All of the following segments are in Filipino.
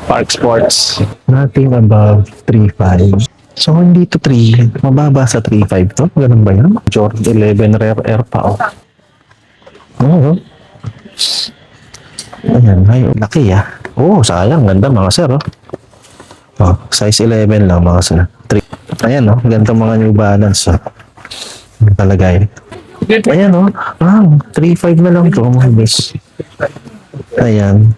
Park Sports. Nothing above 3.5. So, hindi to 3. Mababa sa 3.5 to. Ganun ba yan? Jordan 11 Rare Air pa. Oh. Oo. Ayan. Ay, laki ah. Oh, sayang. Ganda mga sir. Oh. Oh, size 11 lang mga sir. 3. Ayan oh. Ganda mga New Balance. Oh. Talagay. Ayan oh. 3.5 na lang to mga bes. Ayan.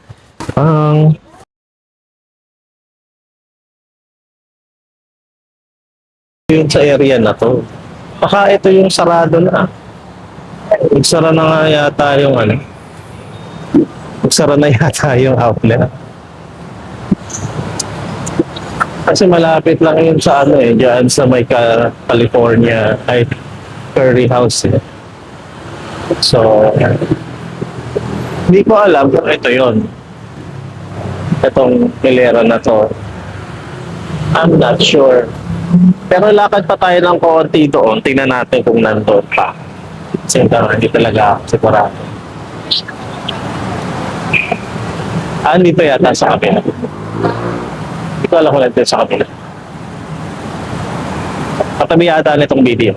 Yun sa area na to. Baka ito yung sarado na. Nagsara na nga yata yung ano. Nagsara na yata yung outlet. Kasi malapit lang yun sa ano eh. Diyan sa may California ay Curry House eh. So, hindi ko alam kung ito yon. Itong hilera na to. I'm not sure. Pero lakad pa tayo ng konti doon. Tingnan natin kung nandun pa. Kasi hindi talaga sigurado. Dito yata sa kabila. Hindi ko alam kung nandun sa kabila. Katabi yata nitong video.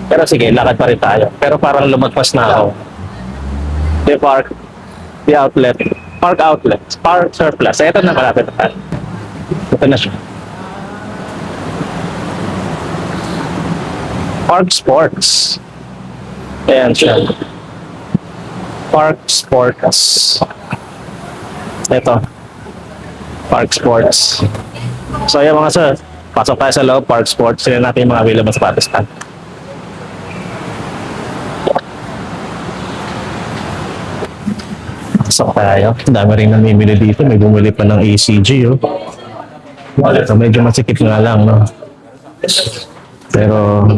Pero sige, lakad pa rin tayo. Pero parang lumagpas na ako. The park, the outlet, park outlet, park surplus. Ito na malapit na tayo. Ito na siya. Park Sports. Ayan siya. Park Sports. Ito. Park Sports. So ayan mga sir, pasok tayo sa loob, Park Sports. Sila natin yung mga available sapatos stand. Pasok tayo. Dami rin namimili dito. May bumili pa ng ACG. Oh. So medyo masikip nga lang. No? Pero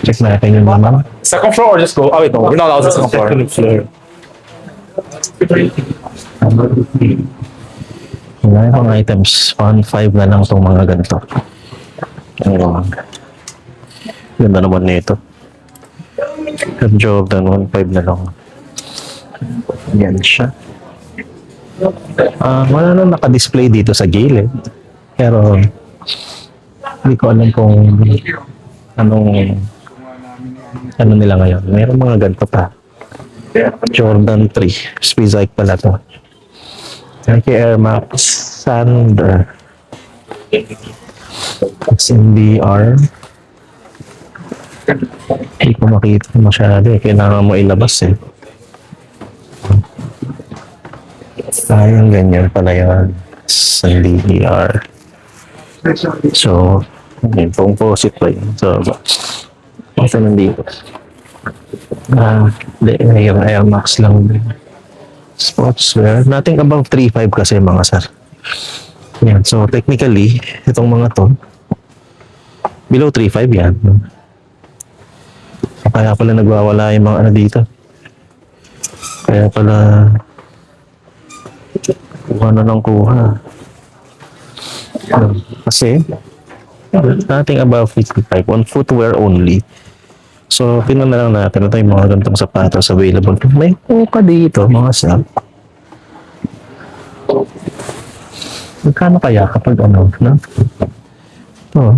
check natin yung naman. Second floor or just go? Oh wait, no, we're not allowed to second floor. Second floor. Wala yung mga items. 1.5 na lang itong mga ganito. Ganda naman nito. Jordan 1.5 na lang. Yan siya. Wala na naka-display dito sa gilid. Pero hindi ko alam kung ano nila ngayon. Meron mga ganito pa. Jordan 3. Speedike pala to. Nike Air Max Sander. SNDR. Hindi ko makita masyado eh. Kailangan mo ilabas eh. Sayang ganyan pala yun. SNDR. So, yung composite pa yun. So, ito nandito. Yung Air Max lang din. Sportswear. Nothing above 3.5 kasi mga sir. Yan. So, technically, itong mga to, below 3.5 yan. Kaya pala nagwawala yung mga ano dito. Kaya pala kuha na ng kuha. Kasi, nothing above 55 on footwear only. So, tingnan na lang natin. Ito yung mga ganitong sapatos available. May kuka dito, mga sir. Magkano kaya kapag ano, no?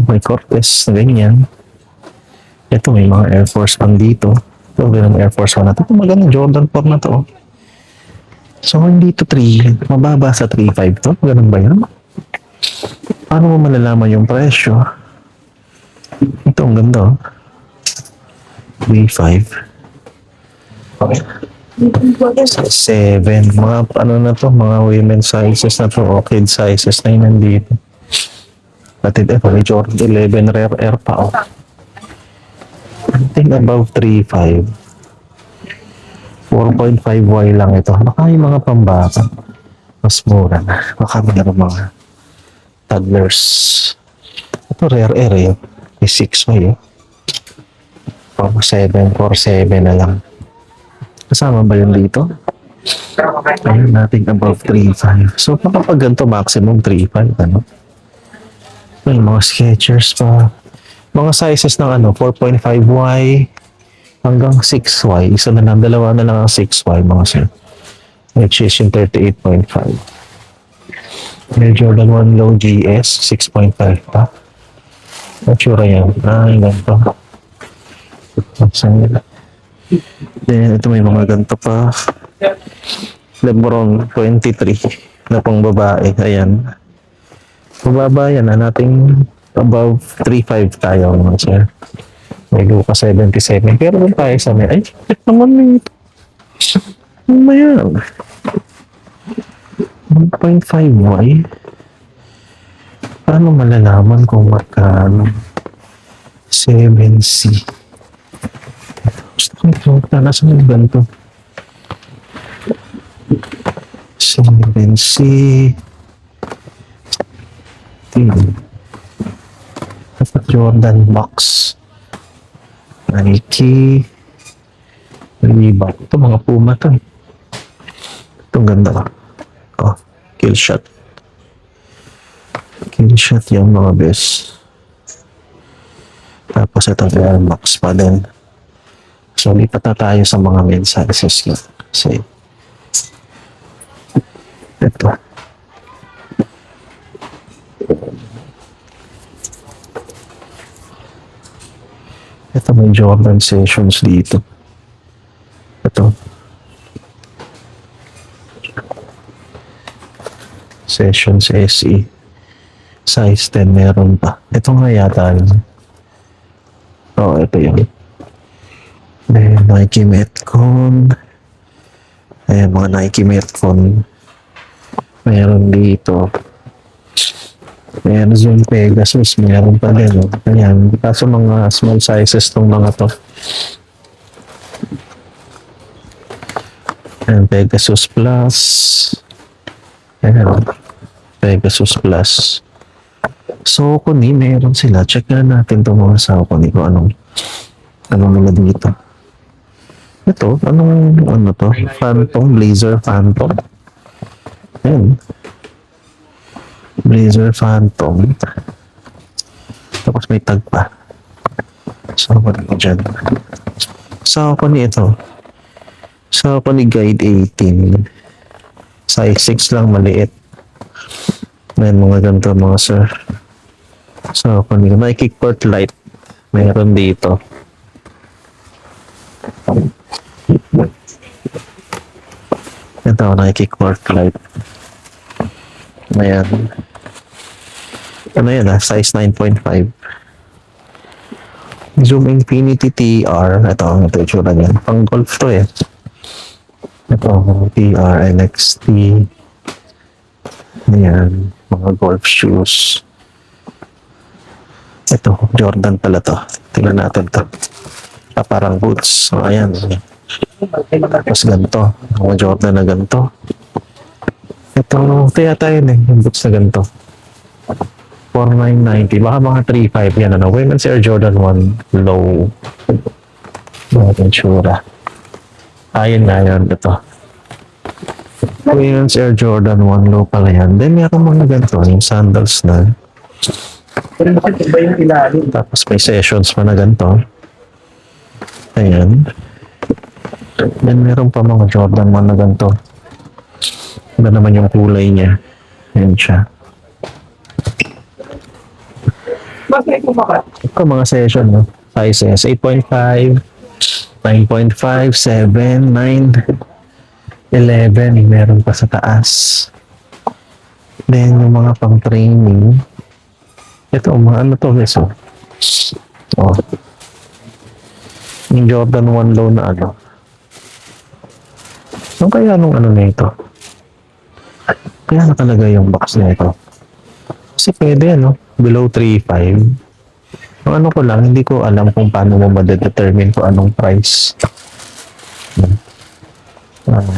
May Cortez na ganyan. Ito, may mga Air Force One dito. Ito, may Air Force One na ito. Ito, magandang Jordan 4 na to. So, hindi to 3. Mababa sa 3.5 to. Ganun ba yan? Paano mo malalaman yung presyo? Ito, ang ganda, oh. 3.5. Okay. 7. Mga ano na to, mga women's sizes na to, o kid sizes na yun nandito. At ito, may Jordan 11 Rare Air pa, oh. I think above 3.5. 4.5Y lang ito. Baka yung mga pambata, mas mura na. Baka mayroon mga toddlers. Ito rare air yun. May 6Y, 7, 4.7 na lang. Kasama ba yun dito? Ayun, nothing above 3.5. So, kapag ganito, maximum 3.5, ano? May mga Skechers pa. Mga sizes ng ano, 4.5Y hanggang 6Y. Isa na lang, dalawa na lang ang 6Y, mga sir. Which is yung 38.5. Air Jordan 1 Low GS, 6.5 pa. Ang tsura yan. Ganito. Saan? Then, ito may mga ganito pa. Lebron 23 na pang babae. Ayan. Mababa yan na nating above 3.5 tayo mga sir. May luka 77. Pero kung tayo sa may, ay, check naman nito. Ano ba yan? 1.5Y? Paano malalaman kung magkano? 7C. Gusto ko ito. Nasaan yung ganito? 7C. Dapat Jordan Box. Nike. Reebok. Ito mga Puma to. Itong ganda. Oh, kill shot. Kill shot yung mga best. Tapos itong Air Max pa din. So, lipat na tayo sa mga men's sizes yun. Kasi, ito. Ito may Jordan Sessions dito. Ito. Sessions SE. Size 10 meron pa. Ito nga yata yun. Oo, ito yun. May Nike Metcon. Ayan, mga Nike Metcon. Meron dito. Ayan, Zoom Pegasus. Meron pa din. Oh. Ayan, kaso mga small sizes tong mga to. Ayan, Pegasus Plus. Ayan, Pegasus Plus. Saucony, meron sila. Check na natin itong mga Saucony kung anong nila dito. Ito, ano to? Phantom, Blazer Phantom. Ayan. Blazer Phantom. Tapos may tag pa. Saucony dyan. Saucony ito. Saucony Guide 18. Size 6 lang, maliit. Ayan, mga ganito mga sir. Saucony. Nike Court Light. Meron dito. Ito, Nike Court Light. Ayan. Ano yan size 9.5. Zoom Infinity TR. Ito yung itsura niyan. Pang golf to eh. Ito, TR NXT. Ayan. Mga golf shoes. Ito, Jordan pala to. Tingnan natin to. Parang boots. So, ayan. Tapos ganito. Mga Jordan na ganito. Ito yata yun eh. Yung boots na ganito. 4,990. Baka mga 3,500 yan. Ano? Women's Air Jordan 1 Low. Mga insura. Ayun nga yun. Ito. Women's Air Jordan 1 Low pala yan. Then meron mga ganito. Yung sandals na. Tapos may sessions pa na ganito. Ayan. Then meron pa mga Jordan 1 na ganito. Iba naman yung kulay niya. Ayan siya. Ito mga session, no? Sizes 8.5, 9.5, 7, 9, 11. Meron pa sa taas. Then yung mga pang training. Ito, mga ano to, guys, oh. Oh. Yung Jordan 1 Low na ano. Ano kaya nung ano na ito? Kaya na talaga yung box na ito. Kasi pwede, ano? Below 3.5. Ang ano ko lang, hindi ko alam kung paano mo ma-determine kung anong price.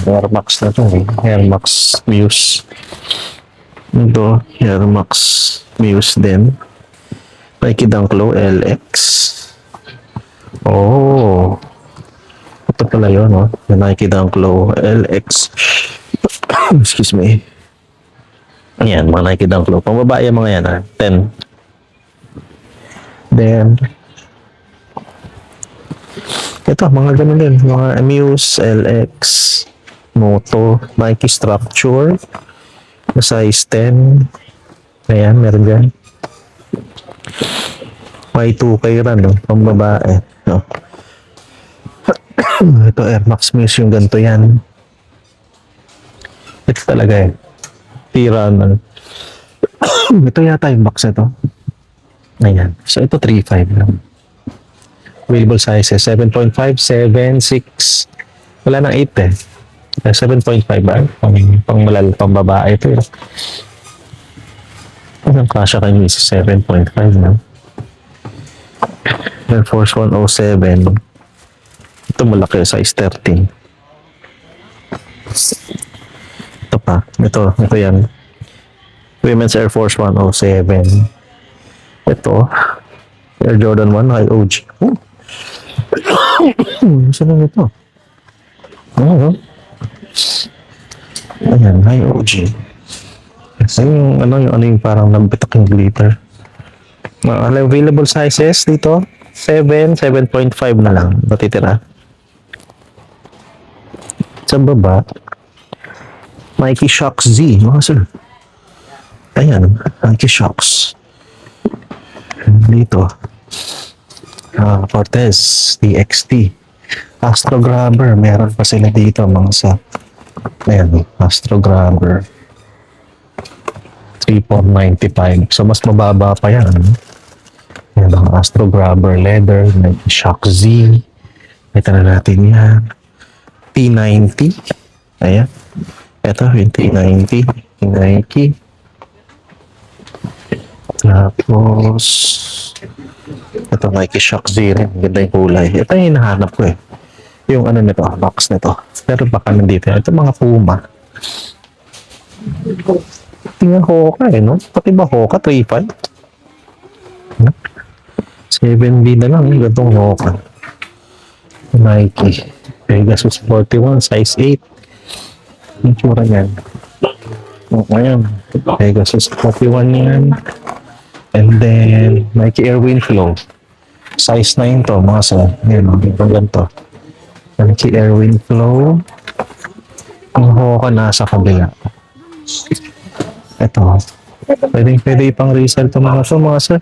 Air Max na ito, eh. Air Max Muse. Ito, Air Max Muse din. Nike Dunk Low LX. Oh. Ito pala yun, no? Yung Nike Dunk Low LX. Excuse me. Ayan, mga Nike Dunk Low. Pang babae mga yan, ha? 10. Then, ito, mga ganun din. Mga Muse, LX, Moto, Nike Structure. Size 10. Ayan, meron dyan. May 2K ran, no? Pang babae. No? Ito, Air Max Muse yung ganito yan. Ito talaga eh. Tira na. Ito yata yung box ito. Ayan. So, ito 3.5 lang. Available sizes, 7.5, 7, 6. Wala nang 8 eh. 7.5 ba? Pang babae ito eh. Anong kasya kayo sa 7.5 na? Air Force 107. Ito malaki, size 13. Ito pa. Ito yan. Women's Air Force 107. Ito. Air Jordan 1 High OG. Oh. Saan na ito? Oh. Ayan, High OG. Yung yung parang nabitak yung glitter. Available sizes dito, 7, 7.5 na lang natitira. Sa baba, Nike Shox Z, mga sir. Ayan, Nike Shox. Dito, Cortez TXT. Astro Grabber, meron pa sila dito mga sa. Ayan, Astro Grabber. 3,495. So, mas mababa pa yan. Yan ang Astro Grabber leather, Nike Shox Z. Ito na natin yan. T90. Ayan. Ito yung T90. Nike. Tapos, ito Nike Shox Z rin. Ganda yung kulay. Ito yung hinahanap ko eh. Yung nito, box nito. Pero baka nandito. Ito mga Puma. Tingnan Hoka eh, no? Pati ba Hoka? 3.5? 7B na lang, gantong Hoka. Nike. Pegasus 41, size 8. Yung tsura yan. Ayan. Pegasus 41 yan. And then, Nike Airwind Flow. Size 9 to, mga sa. Ayan, yung ganito. Nike Airwind Flow. Yung Hoka nasa kabila. Ito. Pwede pang resell ito mga sir.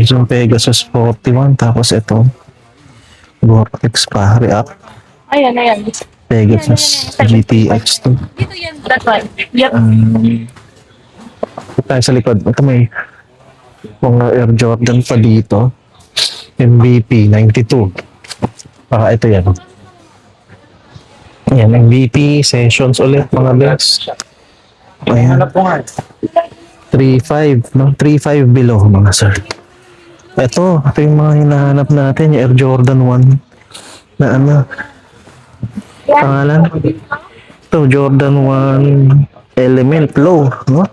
Yung Pegasus 41. Tapos ito. Gore-Tex pa. React. Ayan. Pegasus GTX 2. Dito yan, that one. Yep. Tayo sa likod. Ito may mga Air Jordan pa dito. MVP 92. Ito yan. Ayan, MVP sessions ulit mga bets. Ayan. 3.5, no? 3.5 below mga sir. Ito yung mga hinahanap natin, yung Air Jordan 1 na pangalan? Ito, Jordan 1 Element Low, no?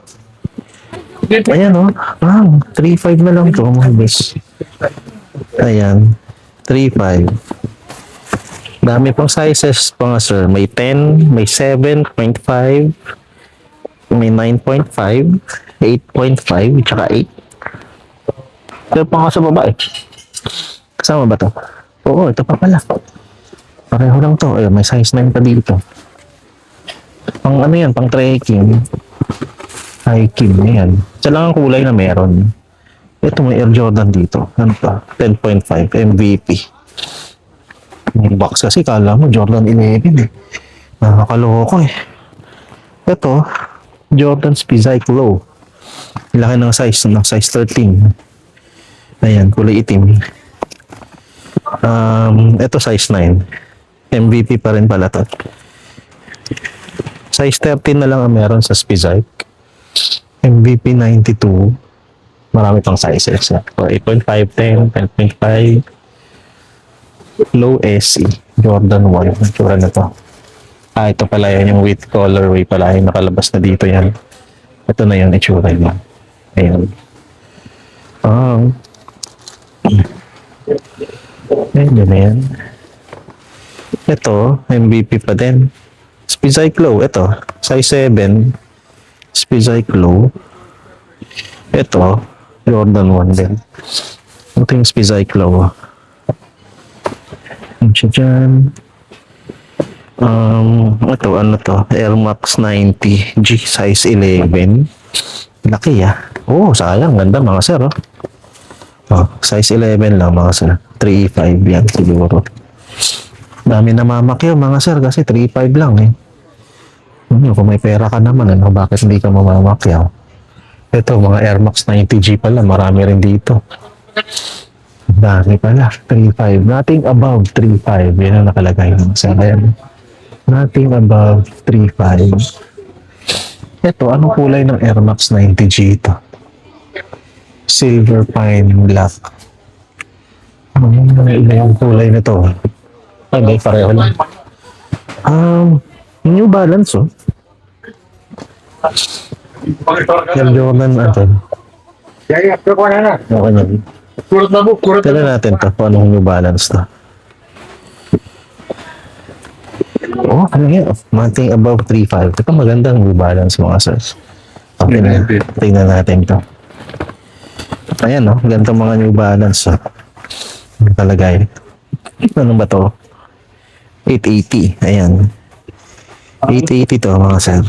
Ayan, no? 3.5 na lang to mga bes. Ayan, 3.5. Dami pang sizes pa nga sir. May 10, may 7.5, may 9.5, 8.5, tsaka 8. Ito pa nga sa baba eh. Kasama ba to? Oo, ito pa pala. Pareho lang to. Ayun, may size 9 pa dito. Pang yan, pang trekking. Hiking, yan. Isa lang ang kulay na meron. Ito may Air Jordan dito. Ano pa? 10.5 MVP. Yung box kasi kala mo Jordan 11 eh. Nakakaloko eh. Ito, Jordan Speedcycle Low. Laki ng size 13. Ayan, kulay itim. Ito size 9. MVP pa rin pala to. Size 13 na lang ang meron sa Speedcycle. MVP 92. Marami pang sizes. 8.5, 10, 10.5. Low SE. Jordan 1. Ang tsura na to. Ito pala yan. Yung with colorway pala. Yung nakalabas na dito yan. Ito na yung itsura niya. Ayan. Ayan na yan. Ito, MVP pa din. Speedcycle. Ito, size 7. Speedcycle. Ito, Jordan 1 din. Ito yung Speedcycle. Ano siya dyan? Ito, ano to? Air Max 90 G size 11. Laki Oh, sayang. Ganda mga sir, oh. Oh, size 11 lang mga sir. 3.5 yan siguro. Dami namamakyaw mga sir kasi 3.5 lang eh. Kung may pera ka naman, ano, bakit hindi ka mamamakyaw? Ito, mga Air Max 90G pala, marami rin dito. Dami pala, 3.5. Nothing above 3.5. Yan ang nakalagay mga sir. Ayan. Nothing above 3.5. Ito, anong kulay ng Air Max 90G ito? Silver Pine Black. Iba yung kulay nito. Ay, may pareho lang. New Balance, oh. Air Jordan, ano? Okay na. Tignan natin to, kung anong New Balance to. Oh, ano yan? Nothing above 3.5. Ito magandang New Balance mga sir. Okay na. Tingnan natin to. Ayan, no? Ganito mga New Balance. Oh. Talagay. Ano ba to? 880. Ayan. 880 to mga sir.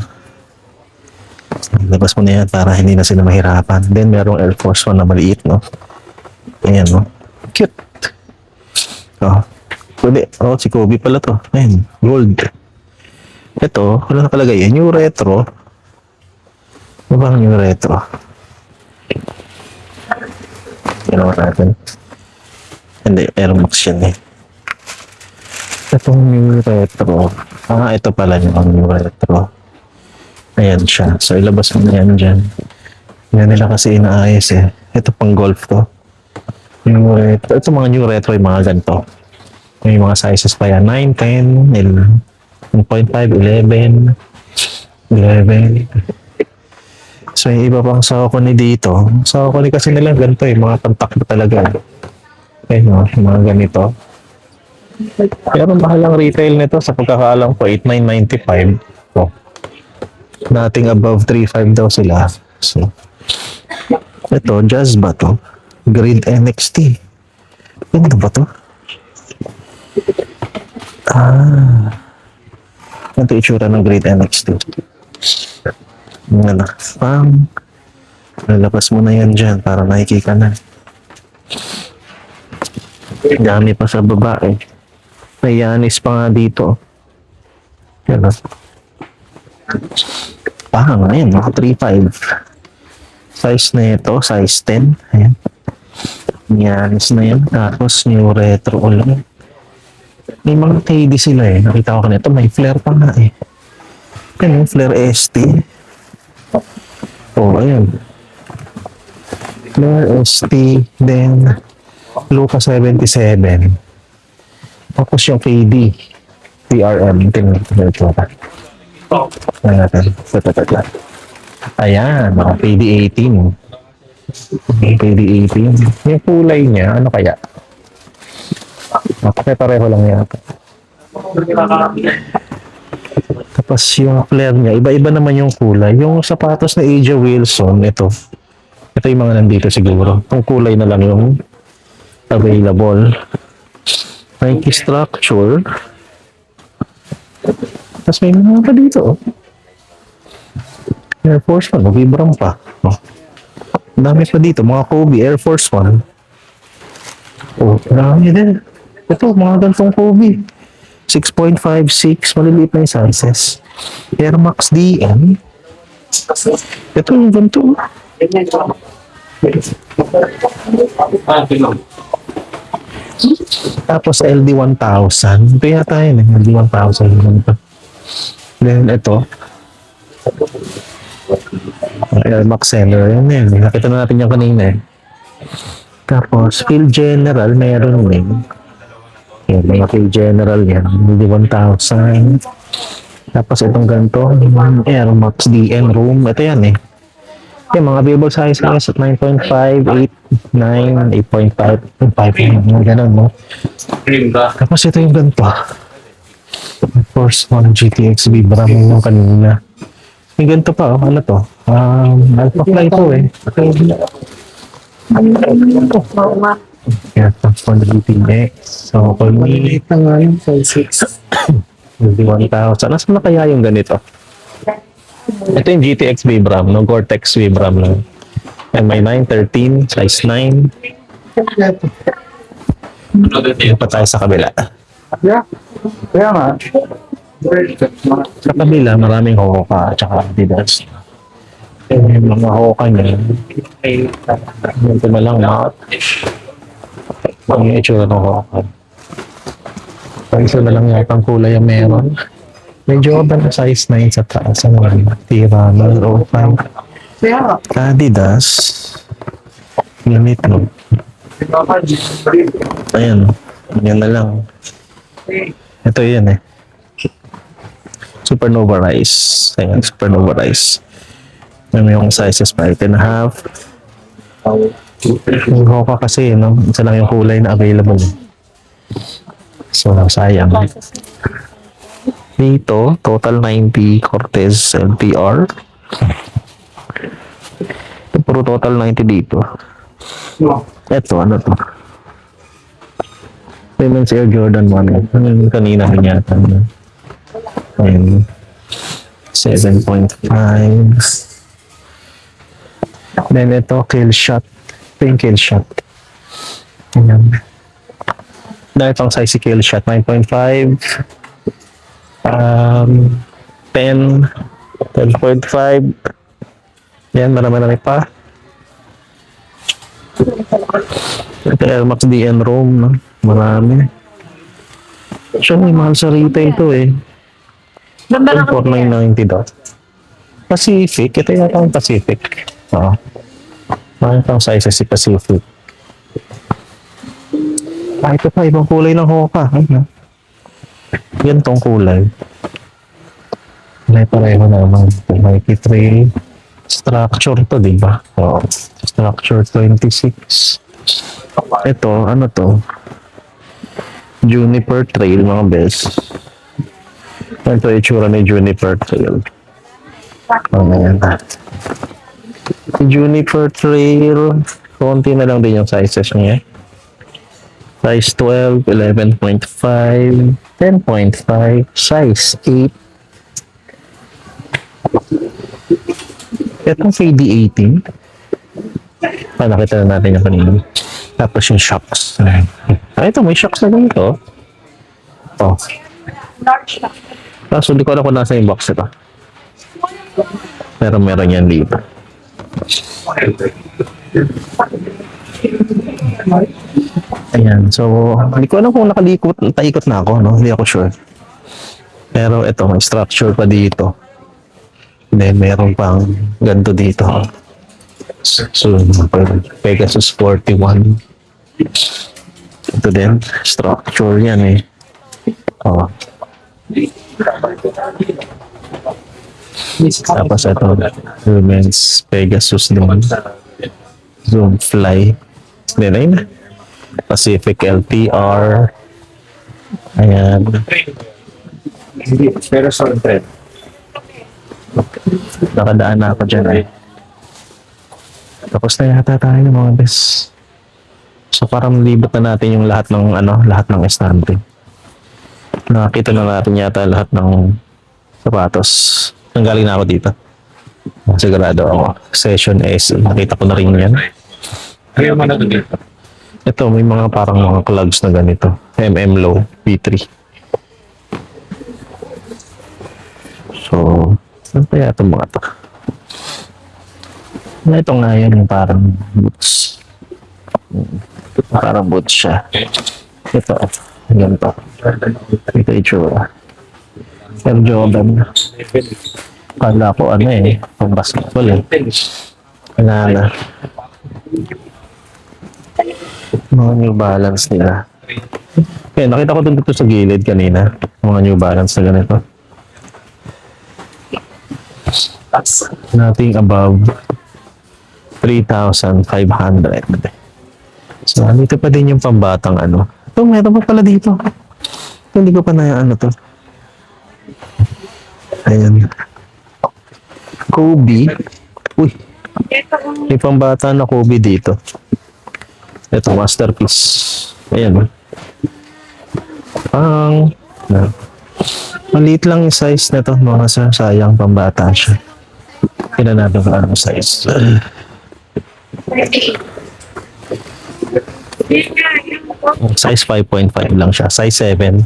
Labas mo na yan para hindi na sila mahirapan. Then merong Air Force 1 na maliit, no? Ayan, no? Cute. Oh. Pwede. Oh, si Kobe pala to. Ayan. Gold. Ito, wala nakalagay yan. New Retro. Ano ba ang New Retro? Ginawa natin. Hindi, Air Max yan eh. Itong New Retro. Ito pala yung New Retro. Ayan siya. So, ilabas mo na yan dyan. Yan nila kasi inaayos eh. Ito pang golf to. New Retro. Ito mga New Retro yung mga ganito. May mga sizes pa yan. 9, 10, 1.5, 11, 11. So, yung iba pang Saucony dito. Saucony kasi nila ganito eh. Mga tantak na talaga. Ayun, mga ganito. Pero mahal ang retail nito sa pagkakaalam ko, 8,995. So, nothing above 3,500 daw sila. So, ito, Jazz ba to? Grid NXT. Ano ba to? Ito itsura ng Grid NXT. Ano? Lalabas mo na yan dyan para nakikita na. Dami pa sa baba eh. May Yanis pa nga dito. Yan o. Ayan, mga 3.5. Size na ito, size 10. Ayan. Yanis na yan. Tapos New Retro ulit. May mga KD sila eh. Nakita ko kanito. May flare pa nga eh. Ayan, flare ST. Oh, ayan. Flare ST. Then, Luka 77. Tapos yung KD. TRM. Tingnan ito. Ayan natin. Ayan, mga KD 18. KD 18. Yung kulay niya, ano kaya? Pareho lang yata. Tapos yung flare niya, iba-iba naman yung kulay. Yung sapatos na AJ Wilson, ito. Ito yung mga nandito siguro. Yung kulay na lang yung available. Nike Structure. Tapos may mga pa dito, oh. Air Force 1, Vibram pa. Oh. Dami pa dito, mga Kobe, Air Force 1. Oh, marami din. Ito, mga gantong Kobe. 6.56, maliliit na yung sizes. Air Max DM. Ito yung ganito. Tapos LD 1000. Ito yata yun eh. LD 1000. Then ito. Air Max Seller. Yan yun. Nakita na natin yung kanina eh. Tapos Field General meron din. Yan, mga Field General yan. LD 1000. Tapos itong ganito. Air Max DN Room. Ito yan eh. Yung mga available sizes at 9.5, 8, 9, 8.5, 5, mga ganun, no? Tapos ito yung ganito. Force 1 GTX Vibram yung kanina. Yung ganito pa, oh. Ano to? Alpha Fly to eh. Oo nga. Yeah, Force 1 GTX. So, kung may... Maliit na nga yun, size 6. 51,000. Nasaan na kaya yung ganito? Ito yung GTX Vibram, no? Gore-Tex Vibram lang. MI 913, size 9. Dito pa tayo sa kabila. Yeah. Kaya nga. Sa kabila, maraming Hoka at saka Adidas. Yung mga Hoka niya, ito na lang na ang itsura ng Hoka. Isa na lang yata ang kulay ang meron. May Jordan na size 9 sa taas. Ano lang? Tira, no? Adidas. Unit, no? Ayan. Yan na lang. Ito yan eh. Supernova Rise. Ayan, Supernova Rise. May yung sizes 5.5. Yung Hoka kasi, no? Isa lang yung kulay na available. So, sayang. Dito, total 90 Cortez LTR. Ito, puro total 90 dito. Ito, ano to? Women's Air Jordan 1. Yung kanina yata. Ayun. 7.5. Then ito, kill shot. Ito yung kill shot. Ayan. Dahil itong size si kill shot. 9.5. 10. 10.5. Yan, marami pa. Ito Air Max DN Roam, no? Marami. Siya may mahal sa retail to eh. Ganda lang. 4,990 daw. Pacific. Ito yata ang Pacific. Oo. Marami pang sizes si Pacific. Ito pa, ibang kulay ng Hoka. Ganitong kulay. May pareho naman. Nike Trail. Structure to, di ba? Oo. Structure 26. Ito, ano to? Juniper Trail, mga best. Ito itsura ni Juniper Trail. Ayan. Juniper Trail, konti na lang din yung sizes niya. Size 12, 11.5, 10.5, size 8. Itong KD18. Nakita na natin yung kanina. Tapos yung shocks. Ito, may shocks na ganito. Oh. Large lang. Kaso hindi ko alam kung nasa yung box ito. Pero meron yan dito. Ayan, so hindi ko alam kung nakaikot na ako, no? Hindi ako sure. Pero ito, may structure pa dito. Then meron pang ganito dito. So, Pegasus 41. Ito din, structure yan eh. Oh. Tapos ito, Women's Pegasus din. Zoom Fly. Then ayun na. Pacific LTR. Ayan. Pero sa trend. Nakadaan na ako dyan eh. Tapos na yata tayo mga bes. So parang libot na natin yung lahat ng lahat ng estante. Nakakita na natin yata lahat ng sapatos. Nanggaling na ako dito. Sigurado ako. Session S. Nakita ko na rin yan. Ayaw man na dito. Ito, may mga parang mga clogs na ganito. Low, P3. So, ano kaya itong mga to? Ito nga yan, yung parang boots. Parang boots siya. Ito, ganito. Ito itsura. Air Jordan. Kala ko pang basketball eh. Wala na. Mga New Balance nila. Okay, nakita ko dito sa gilid kanina. Mga New Balance na ganito. Nothing above 3,500. So, dito pa din yung pambatang Ito, meron pa pala dito. Ito, hindi ko pa na to. Ayan. Kobe. Uy, may pambata na Kobe dito. Ito, masterpiece. Ayan. Maliit lang yung size na to, mga sir. Sayang, pambata siya. Tignan natin kung anong size. Size 5.5 lang siya. Size 7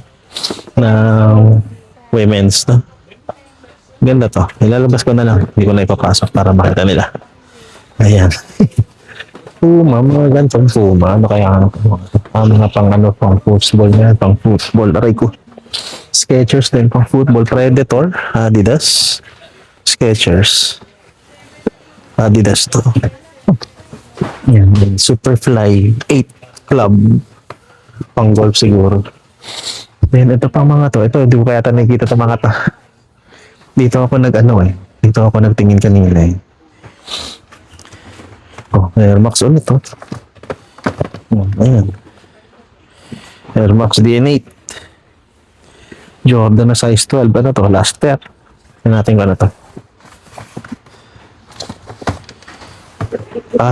na women's, no? Ganda to. Ilalabas ko na lang. Hindi ko na ipapasok para makita nila. Ayan. Puma, mga gantong Puma. Ano kaya mga pang ano, pang football na, pang football. Aray ko. Skechers din, pang football. Predator, Adidas. Skechers. Adidas to. Yan. Superfly 8 Club. Pang golf siguro. Then, ito pang mga to. Ito, hindi ko kaya nakikita ito mga to. Dito ako Dito ako nagtingin kanina eh. Oh, Air Max ulit to. Oh, ayan. Air Max DN8. Jordan na size 12. Ano to? Last pair. Tignan natin kung ano to.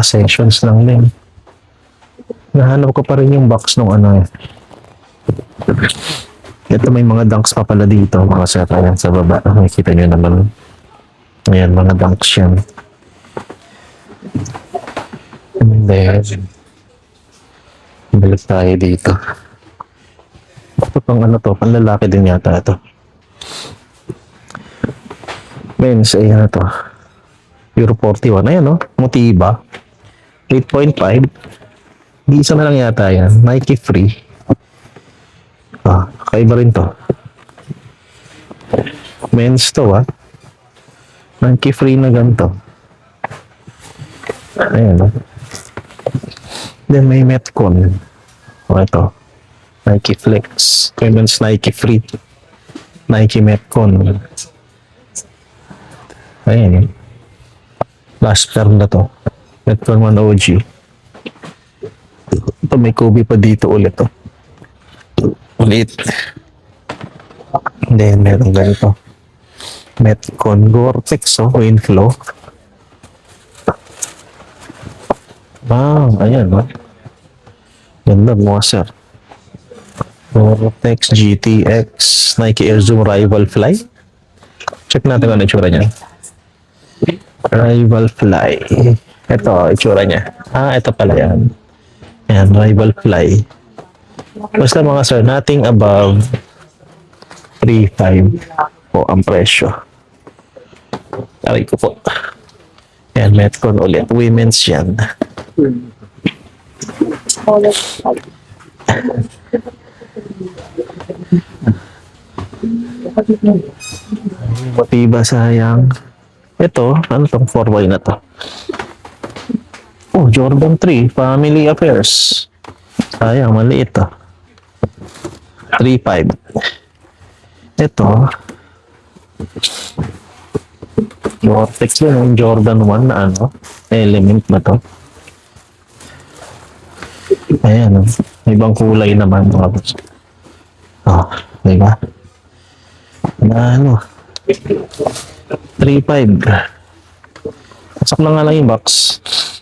Sessions lang din. Nahanap ko pa rin yung box nung ano eh. Ito may mga dunks pa pala dito. Mga sir, ayan sa baba. Makikita nyo naman. Ayan, mga dunks yan. And then, balik tayo dito. Ito pang ano to, panlalaki din yata ito. Men's, ayan ito. Euro 41, ayan no, Motiva. 8.5. Isa na lang yata yan. Nike Free. Kaiba rin to. Men's to Nike Free na ganito. Ayan no. Then may Metcon. Ito. Nike Flex. Women's Nike Free. Nike Metcon. Ayan. Last pair na to. Metcon 1 OG. Ito may Kobe pa dito ulit to. Ulit. Then meron ganito. Metcon Gore-Tex Winflow. Ayan ganda mga sir. Gore-Tex GTX Nike Air Zoom Rival Fly. Check natin ano itsura niya. Rival Fly. Ito itsura niya. Ito pala yan. Ayan, Rival Fly. Basta mga sir, nothing above 3.5 po ang presyo. Aray ko po. Ayan, Metcon ulit. Women's yan. Motiva sayang. Ito, ano tong 4Y na to? Oh, Jordan 3, Family Affairs. Sayang, maliit to. 3.5. Ito, Gore-Tex din, yung Jordan 1 na ano, element na to. Ayan, ibang kulay naman. Diba? Na ano, 3.5. Pasak na nga lang yung box.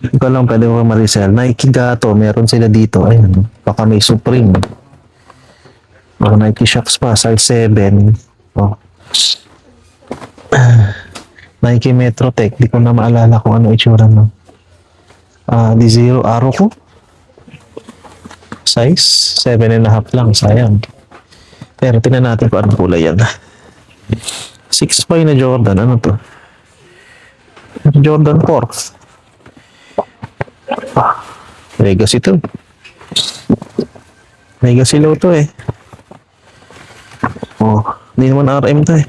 Ikaw lang pwede mo ma-resell. Nike Gato, meron sila dito. Ayan, baka may Supreme. Nike Shox pa, size 7. Nike Metro Tech, di ko na maalala kung ano itsura no. Di zero arrow ko. Size 7.5 lang, sayang. Pero tingnan natin kung anong kulay yan. 6.5 na Jordan, ano to? Jordan 4. Legacy to. Legacy low to eh. Hindi naman RM to eh.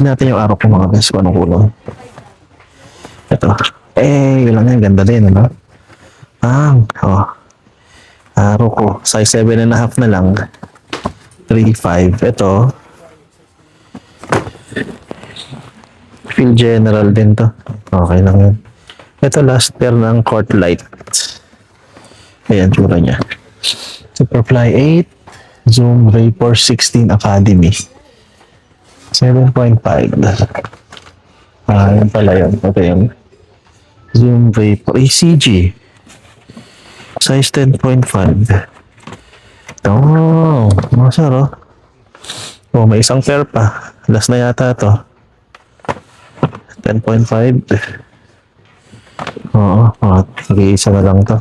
Natin yung araw ko mga guys, kung anong kulay. Ito. Yun lang yan, ganda din, ano? Araw ko, size 7.5 na lang. 3.5. Ito. Feel general din to. Okay lang yan. Ito last pair ng Court Light. Ayan, tsura niya. Superfly 8. Zoom Vapor 16 Academy. 7.5. Yan pala yun. Okay yun. Zoom Vapor. ACG. Size 10.5. Oh, mga sir, oh. Oh, may isang pair pa. Last na yata to. 10.5. Oo, nag-iisa na lang to.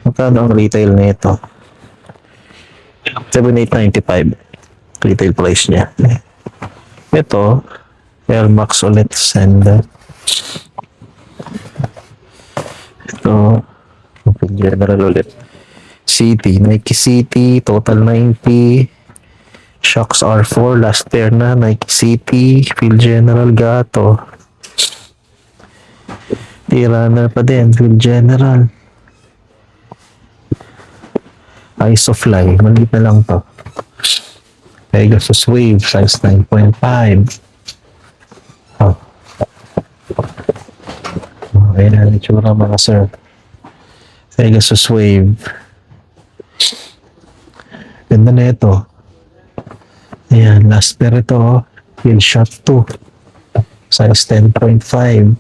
Magkano ang retail nito? 7,895. Retail price niya. Ito, Air Max ulit. Send. Ito, General ulit. City, Nike City, total 90. Shocks R4, last pair na. Nike City, Field General Gato. Runner pa din, Field General. Ice of Fly, maliit na lang to. Pegasus Wave, size 9.5. Oh. Okay na, itsura mga sir. Pegasus Wave. Ganda na ito. Ayan, last pair ito. Field Shot 2. Size 10.5.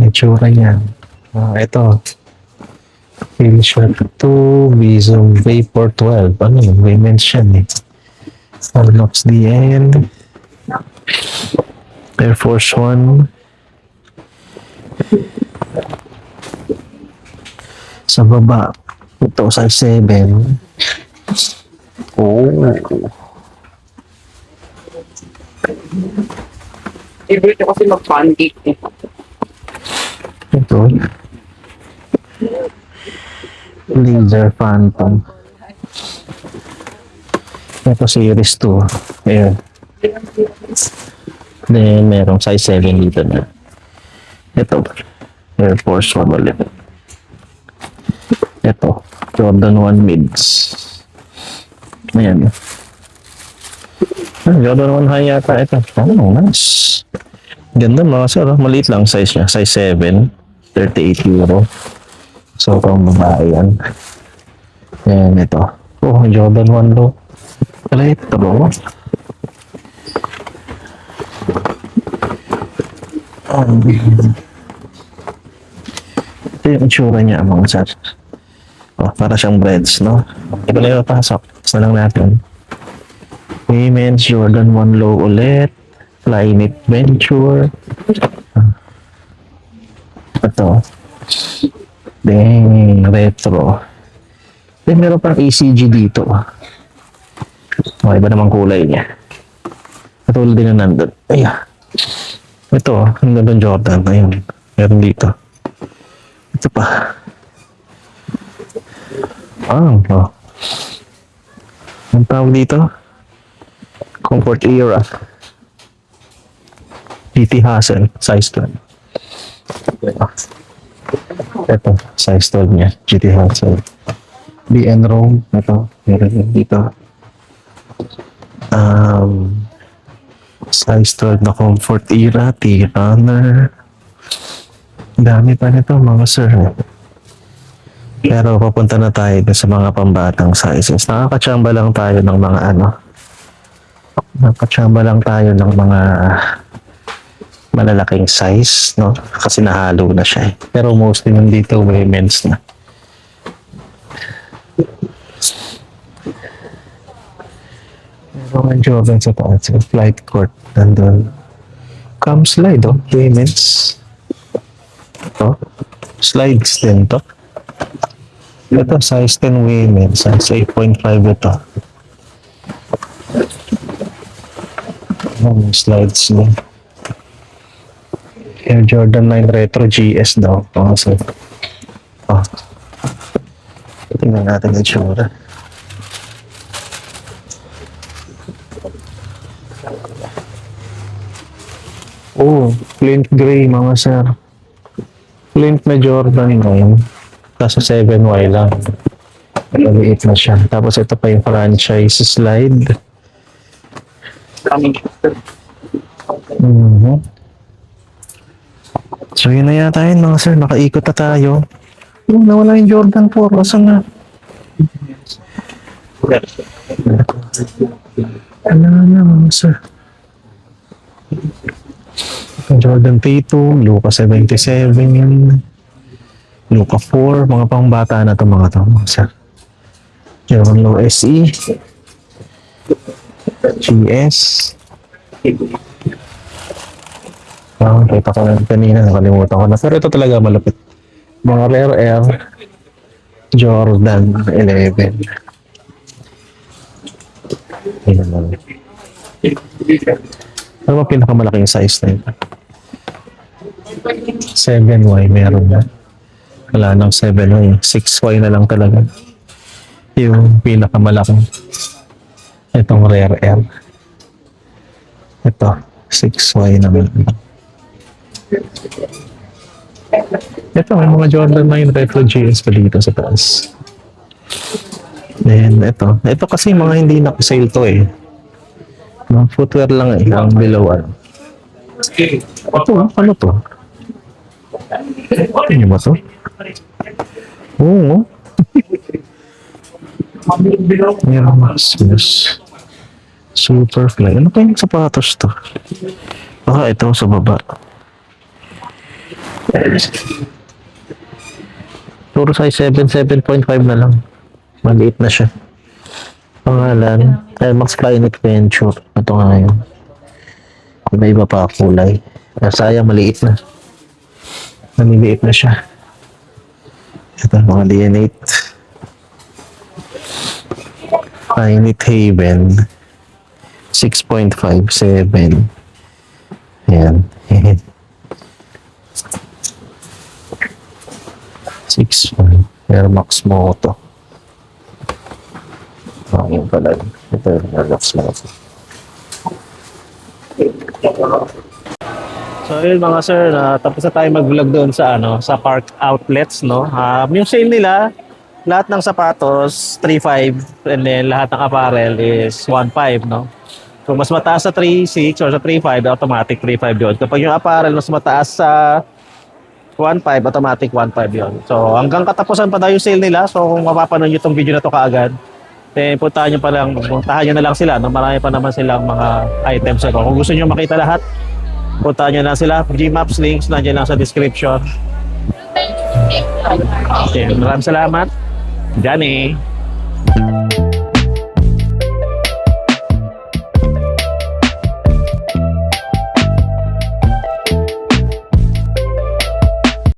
Itsura niya. Ito. Field Shot 2. Visum Vapor 12. Ano yun? Women's yan eh. Fornox DN. Air Force 1. Sa baba. Ito size 7. Oh. Favorite ko kasi mag-pancake eh. Ito. Laser Phantom. Ito series 2. Ayan. Then, merong size 7 dito na. Ito. Air Force 1 ulit. Ito. Jordan 1 Mids. Ayan. Jordan 1 High yata ito. Oh, nice. Ganda mga sir. Maliit lang size niya. Size 7. 38 euro. So, pang babae yan. Ayan, ito. Oh, Jordan 1 low. Wala ito. Ito yung itsura niya mga sir. Oh, para siyang breads, no? Ito na yung pasok. Gusto lang natin. Women's Jordan 1 low ulit. Flyknit Venture. Ito. Dang, retro. Then meron pang ACG dito. Oh, iba namang kulay niya. Katulad din na nandun. Ay, ito, nandun Jordan. Ayun, meron dito. Ito pa. Oh. Ang tawag dito? Comfort Era. GT Hassel, size 12. Ito, size 12 niya. GT Hassel. BN Rome. Ito, meron din dito. Size 12 na Comfort Era. T-Runner. Dami pa nito mga sir. Pero papunta na tayo sa mga pambatang sizes. Nakakatsamba lang tayo ng mga Nakakatsamba lang tayo ng mga malalaking size, no? Kasi nahalo na siya eh. Pero mostly nandito women's na. Meron ang Jordan sa taas. Flight court. Nandun. Cam slide, oh. Women's. Ito. Slides din to. Ito, size 10 women. Size 8.5 ito. Slides din. Air Jordan 9 Retro GS daw. So, tingnan natin ang tsura. Oh, Flint Gray mga sir. Flint na Jordan 9. Kaso 7Y lang. Maliit na siya. Tapos ito pa yung franchise slide. Coming. So yun na yata yun mga sir. Nakaikot na tayo. Oh, nawala yung Jordan 4. Kasan nga? Ano na mga sir? Jordan P2, Luka 77, Luka 4, mga pangbata na to mga to, mga sir. Yung low SE. GS. Kita ko na kanina, nakalimutan ko na. Pero ito talaga malapit. Mga Rare Air Jordan 11. Ayan naman. Ano ba pinakamalaking size na ito? 7Y meron na. Wala nang 7Y. 6Y na lang talaga. Yung pinakamalaking. Itong Rare Air. Ito. 6Y naman. Ito, may mga Jordan 9 Retro GS pa dito sa taas. Then, ito. Ito kasi mga hindi nakasale to eh. Mga footwear lang eh. Ang below ano. Ito, ano to? Ano ba to? Oo. Ayan, Maximus. Superfly. Ano pa yung sapatos to? Baka ito sa baba. Puro size 7, 7.5 na lang. Maliit na siya. Pangalan, Air Max Flyknit Venture. Ito nga yun. May iba pa kulay. Sayang, maliit na. Maliliit na siya. Ito, mga DNA8. Flyknit Haven. 6.5, 7. Ayan. 6.5. Air Max Moto. Yun pala. Ito yung Air Max Moto. So yun mga sir, tapos na tayo mag-vlog doon sa sa Park Outlets, no. Yung sale nila, lahat ng sapatos 3.5 and then lahat ng apparel is 1.5, no. Kung mas mataas sa 3.6 or sa 3.5, automatic 3.5 yun. Kapag yung apparel mas mataas sa 1.5, automatic 1.5 yun. So hanggang katapusan pa daw yung sale nila. So kung mapapanood nyo itong video na to kaagad, then puntahan nyo na lang sila, no? Marami pa naman silang mga items. So, kung gusto nyo makita lahat, puntahan nyo lang sila. Gmaps links nandiyan lang sa description. Okay, maraming salamat. Johnny.